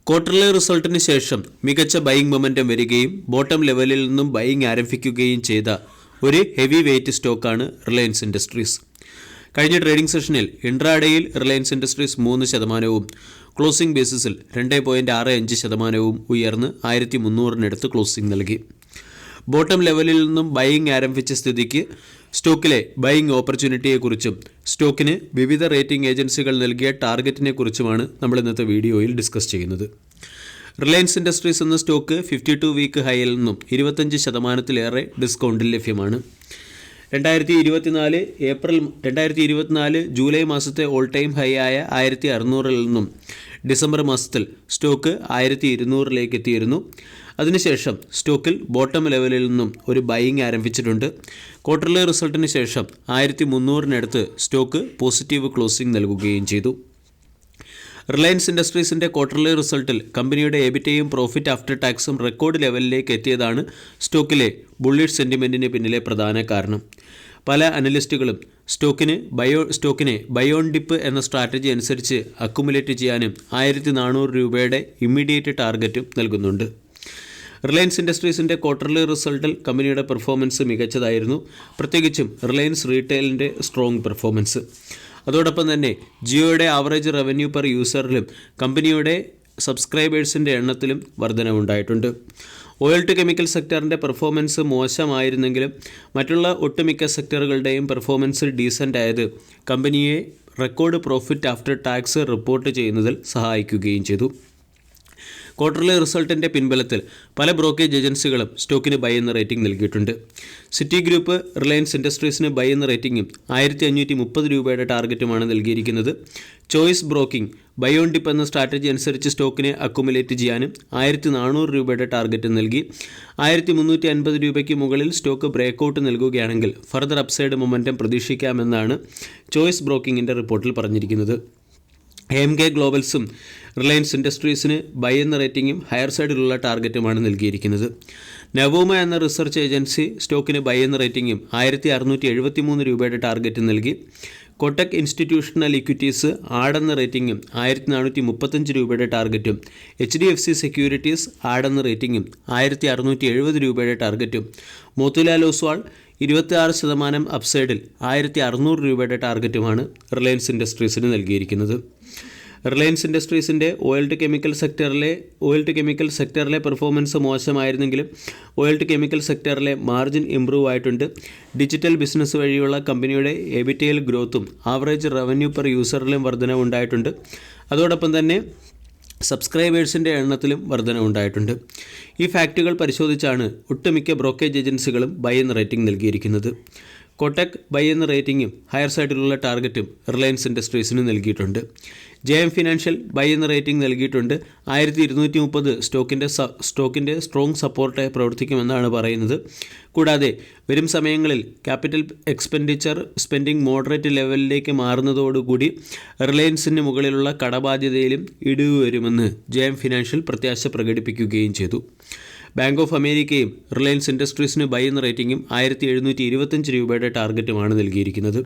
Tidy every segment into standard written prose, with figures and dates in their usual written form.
Quarterly റിസൾട്ടിന് ശേഷം മികച്ച buying momentum വരികയും ബോട്ടം ലെവലിൽ നിന്നും ബൈയിങ് ആരംഭിക്കുകയും ചെയ്ത ഒരു ഹെവി വെയ്റ്റ് സ്റ്റോക്കാണ് റിലയൻസ് ഇൻഡസ്ട്രീസ്. കഴിഞ്ഞ ട്രേഡിംഗ് സെഷനിൽ ഇൻട്രാഡേയിൽ റിലയൻസ് ഇൻഡസ്ട്രീസ് 3%, ക്ലോസിംഗ് ബേസിസിൽ 2.65% ഉയർന്ന് 1300-നടുത്ത് ക്ലോസിംഗ് നൽകി. ബോട്ടം ലെവലിൽ നിന്നും ബൈയിങ് ആരംഭിച്ച സ്ഥിതിക്ക് സ്റ്റോക്കിലെ ബൈയിങ് ഓപ്പർച്യൂണിറ്റിയെക്കുറിച്ചും സ്റ്റോക്കിന് വിവിധ റേറ്റിംഗ് ഏജൻസികൾ നൽകിയ ടാർഗറ്റിനെ കുറിച്ചുമാണ് നമ്മൾ ഇന്നത്തെ വീഡിയോയിൽ ഡിസ്കസ് ചെയ്യുന്നത്. റിലയൻസ് ഇൻഡസ്ട്രീസ് എന്ന സ്റ്റോക്ക് 52 വീക്ക് ഹൈയിൽ നിന്നും 25%-ലേറെ ഡിസ്കൗണ്ടിൽ ലഭ്യമാണ്. 2024 ജൂലൈ മാസത്തെ ഓൾ ടൈം ഹൈ ആയ 1600-ൽ നിന്നും ഡിസംബർ മാസത്തിൽ സ്റ്റോക്ക് 1200-ലേക്ക് എത്തിയിരുന്നു. അതിനുശേഷം സ്റ്റോക്കിൽ ബോട്ടം ലെവലിൽ നിന്നും ഒരു ബൈയിങ് ആരംഭിച്ചിട്ടുണ്ട്. ക്വാർട്ടർലി റിസൾട്ടിന് ശേഷം 1300-നടുത്ത് സ്റ്റോക്ക് പോസിറ്റീവ് ക്ലോസിംഗ് നൽകുകയും ചെയ്തു. റിലയൻസ് ഇൻഡസ്ട്രീസിൻ്റെ ക്വാർട്ടർലി റിസൾട്ടിൽ കമ്പനിയുടെ എബിറ്റയും പ്രോഫിറ്റ് ആഫ്റ്റർ ടാക്സും റെക്കോർഡ് ലെവലിലേക്ക് എത്തിയതാണ് സ്റ്റോക്കിലെ ബുള്ളിഷ് സെൻറ്റിമെൻറ്റിന് പിന്നിലെ പ്രധാന കാരണം. പല അനലിസ്റ്റുകളും സ്റ്റോക്കിനെ ബയോൺ ഡിപ്പ് എന്ന സ്ട്രാറ്റജി അനുസരിച്ച് അക്കുമുലേറ്റ് ചെയ്യാനും 1400 രൂപയുടെ ഇമ്മീഡിയറ്റ് ടാർഗറ്റും നൽകുന്നുണ്ട്. റിലയൻസ് ഇൻഡസ്ട്രീസിൻ്റെ ക്വാർട്ടർലി റിസൾട്ടിൽ കമ്പനിയുടെ പെർഫോമൻസ് മികച്ചതായിരുന്നു, പ്രത്യേകിച്ചും റിലയൻസ് റീറ്റെയിലിൻ്റെ സ്ട്രോങ് പെർഫോമൻസ്. അതോടൊപ്പം തന്നെ ജിയോയുടെ ആവറേജ് റവന്യൂ പെർ യൂസറിലും കമ്പനിയുടെ സബ്സ്ക്രൈബേഴ്സിൻ്റെ എണ്ണത്തിലും വർധനവുണ്ടായിട്ടുണ്ട്. ഓയിൽ ടു കെമിക്കൽ സെക്ടറിൻ്റെ പെർഫോമൻസ് മോശമായിരുന്നെങ്കിലും മറ്റുള്ള ഒട്ടുമിക്ക സെക്ടറുകളുടെയും പെർഫോമൻസ് ഡീസൻ്റ് ആയത് കമ്പനിയെ record profit after tax report ചെയ്യുന്നതിൽ സഹായിക്കുകയും ചെയ്തു. ക്വാർട്ടർലി റിസൾട്ടിൻ്റെ പിൻബലത്തിൽ പല ബ്രോക്കേജ് ഏജൻസികളും സ്റ്റോക്കിന് ബൈ എന്ന റേറ്റിംഗ് നൽകിയിട്ടുണ്ട്. സിറ്റി ഗ്രൂപ്പ് റിലയൻസ് ഇൻഡസ്ട്രീസിന് ബൈ എന്ന റേറ്റിംഗും 1530 രൂപയുടെ ടാർഗറ്റുമാണ് നൽകിയിരിക്കുന്നത്. ചോയ്സ് ബ്രോക്കിംഗ് ബയോൺ ഡിപ്പ് എന്ന സ്ട്രാറ്റജി അനുസരിച്ച് സ്റ്റോക്കിനെ അക്കുമുലേറ്റ് ചെയ്യാനും 1400 രൂപയുടെ ടാർഗറ്റ് നൽകി. 1350 രൂപയ്ക്ക് മുകളിൽ സ്റ്റോക്ക് ബ്രേക്കൗട്ട് നൽകുകയാണെങ്കിൽ ഫർദർ അപ്സൈഡ് മൊമെൻറ്റം പ്രതീക്ഷിക്കാമെന്നാണ് ചോയ്സ് ബ്രോക്കിങ്ങിൻ്റെ റിപ്പോർട്ടിൽ പറഞ്ഞിരിക്കുന്നത്. AMK ഗ്ലോബൽസും റിലയൻസ് ഇൻഡസ്ട്രീസിന് ബൈ എന്ന റേറ്റിംഗും ഹയർ സൈഡിലുള്ള ടാർഗറ്റുമാണ് നൽകിയിരിക്കുന്നത്. നവോമ എന്ന റിസർച്ച് ഏജൻസി സ്റ്റോക്കിന് ബൈ എന്ന റേറ്റിംഗും 1673 രൂപയുടെ ടാർഗറ്റ് നൽകി. കൊട്ടക് ഇൻസ്റ്റിറ്റ്യൂഷണൽ ഇക്വിറ്റീസ് ആടെന്ന റേറ്റിംഗും 1435 രൂപയുടെ ടാർഗറ്റും HDFC സെക്യൂരിറ്റീസ് ആടെന്ന റേറ്റിംഗും 1670 രൂപയുടെ ടാർഗറ്റും മോത്തിലാൽ ഓസ്വാൾ 26% അപ്സൈഡിൽ 1600 രൂപയുടെ ടാർഗറ്റുമാണ് റിലയൻസ് ഇൻഡസ്ട്രീസിന് നൽകിയിരിക്കുന്നത്. റിലയൻസ് ഇൻഡസ്ട്രീസിൻ്റെ ഓയിൽ ടു കെമിക്കൽ സെക്ടറിലെ പെർഫോമൻസ് മോശമായിരുന്നെങ്കിലും ഓയിൽ ടു കെമിക്കൽ സെക്ടറിലെ മാർജിൻ ഇംപ്രൂവ് ആയിട്ടുണ്ട്. ഡിജിറ്റൽ ബിസിനസ് വഴിയുള്ള കമ്പനിയുടെ എബിറ്റയിൽ ഗ്രോത്തും ആവറേജ് റവന്യൂ പെർ യൂസറിലും വർധനവുണ്ടായിട്ടുണ്ട്. അതോടൊപ്പം തന്നെ സബ്സ്ക്രൈബേഴ്സിൻ്റെ എണ്ണത്തിലും വർധനവുണ്ടായിട്ടുണ്ട്. ഈ ഫാക്റ്റുകൾ പരിശോധിച്ചാണ് ഒട്ടുമിക്ക ബ്രോക്കേജ് ഏജൻസികളും ബൈ എന്ന റേറ്റിംഗ് നൽകിയിരിക്കുന്നത്. കൊട്ടക് ബൈ എന്ന റേറ്റിംഗും ഹയർ സൈഡിലുള്ള ടാർഗറ്റും റിലയൻസ് ഇൻഡസ്ട്രീസിന് നൽകിയിട്ടുണ്ട്. JM ഫിനാൻഷ്യൽ ബൈ എന്ന റേറ്റിംഗ് നൽകിയിട്ടുണ്ട്. 1230 സ്റ്റോക്കിൻ്റെ സ്ട്രോങ് സപ്പോർട്ട് പ്രവർത്തിക്കുമെന്നാണ് പറയുന്നത്. കൂടാതെ വരും സമയങ്ങളിൽ ക്യാപിറ്റൽ എക്സ്പെൻഡിച്ചർ സ്പെൻഡിംഗ് മോഡറേറ്റ് ലെവലിലേക്ക് മാറുന്നതോടുകൂടി റിലയൻസിന് മുകളിലുള്ള കടബാധ്യതയിലും ഇടിവ് വരുമെന്ന് JM ഫിനാൻഷ്യൽ പ്രത്യാശ പ്രകടിപ്പിക്കുകയും ചെയ്തു. ബാങ്ക് ഓഫ് അമേരിക്കയും റിലയൻസ് ഇൻഡസ്ട്രീസിന് ബൈ എന്ന റേറ്റിംഗും 1725 രൂപയുടെ ടാർഗറ്റുമാണ് നൽകിയിരിക്കുന്നത്.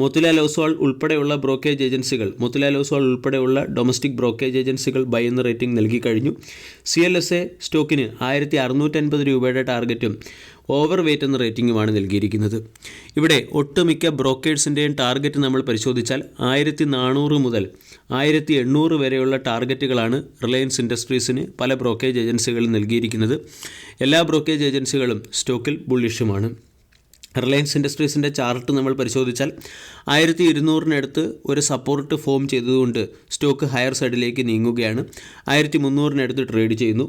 മോത്തിലാൽ ഓസ്വാൾ ഉൾപ്പെടെയുള്ള ഡൊമസ്റ്റിക് ബ്രോക്കേജ് ഏജൻസികൾ ബൈ എന്ന റേറ്റിംഗ് നൽകി കഴിഞ്ഞു. CLSA സ്റ്റോക്കിന് 1650 രൂപയുടെ ടാർഗറ്റും ഓവർ വെയ്റ്റ് എന്ന റേറ്റിംഗുമാണ് നൽകിയിരിക്കുന്നത്. ഇവിടെ ഒട്ടുമിക്ക ബ്രോക്കേഴ്സിൻ്റെയും ടാർഗറ്റ് നമ്മൾ പരിശോധിച്ചാൽ 1400 മുതൽ 1800 വരെയുള്ള ടാർഗറ്റുകളാണ് റിലയൻസ് ഇൻഡസ്ട്രീസിന് പല ബ്രോക്കേജ് ഏജൻസികളും നൽകിയിരിക്കുന്നത്. എല്ലാ ബ്രോക്കേജ് ഏജൻസികളും സ്റ്റോക്കിൽ ബുള്ളിഷുമാണ്. റിലയൻസ് ഇൻഡസ്ട്രീസിൻ്റെ ചാർട്ട് നമ്മൾ പരിശോധിച്ചാൽ 1200-നടുത്ത് ഒരു സപ്പോർട്ട് ഫോം ചെയ്തതുകൊണ്ട് സ്റ്റോക്ക് ഹയർ സൈഡിലേക്ക് നീങ്ങുകയാണ്. 1300-നടുത്ത് ട്രേഡ് ചെയ്യുന്നു.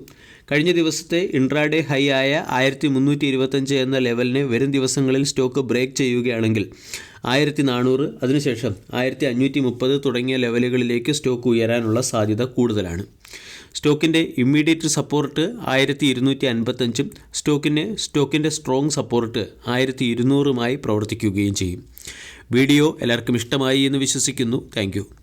കഴിഞ്ഞ ദിവസത്തെ ഇൻട്രാഡേ ഹൈ ആയ 1325 എന്ന ലെവലിനെ വരും ദിവസങ്ങളിൽ സ്റ്റോക്ക് ബ്രേക്ക് ചെയ്യുകയാണെങ്കിൽ 1400, അതിനുശേഷം 1530 തുടങ്ങിയ ലെവലുകളിലേക്ക് സ്റ്റോക്ക് ഉയരാനുള്ള സാധ്യത കൂടുതലാണ്. സ്റ്റോക്കിൻ്റെ ഇമ്മീഡിയറ്റ് സപ്പോർട്ട് 1255-ഉം സ്റ്റോക്കിൻ്റെ സ്ട്രോങ് സപ്പോർട്ട് 1200-മായി പ്രവർത്തിക്കുകയും ചെയ്യും. വീഡിയോ എല്ലാവർക്കും ഇഷ്ടമായി എന്ന് വിശ്വസിക്കുന്നു. Thank you.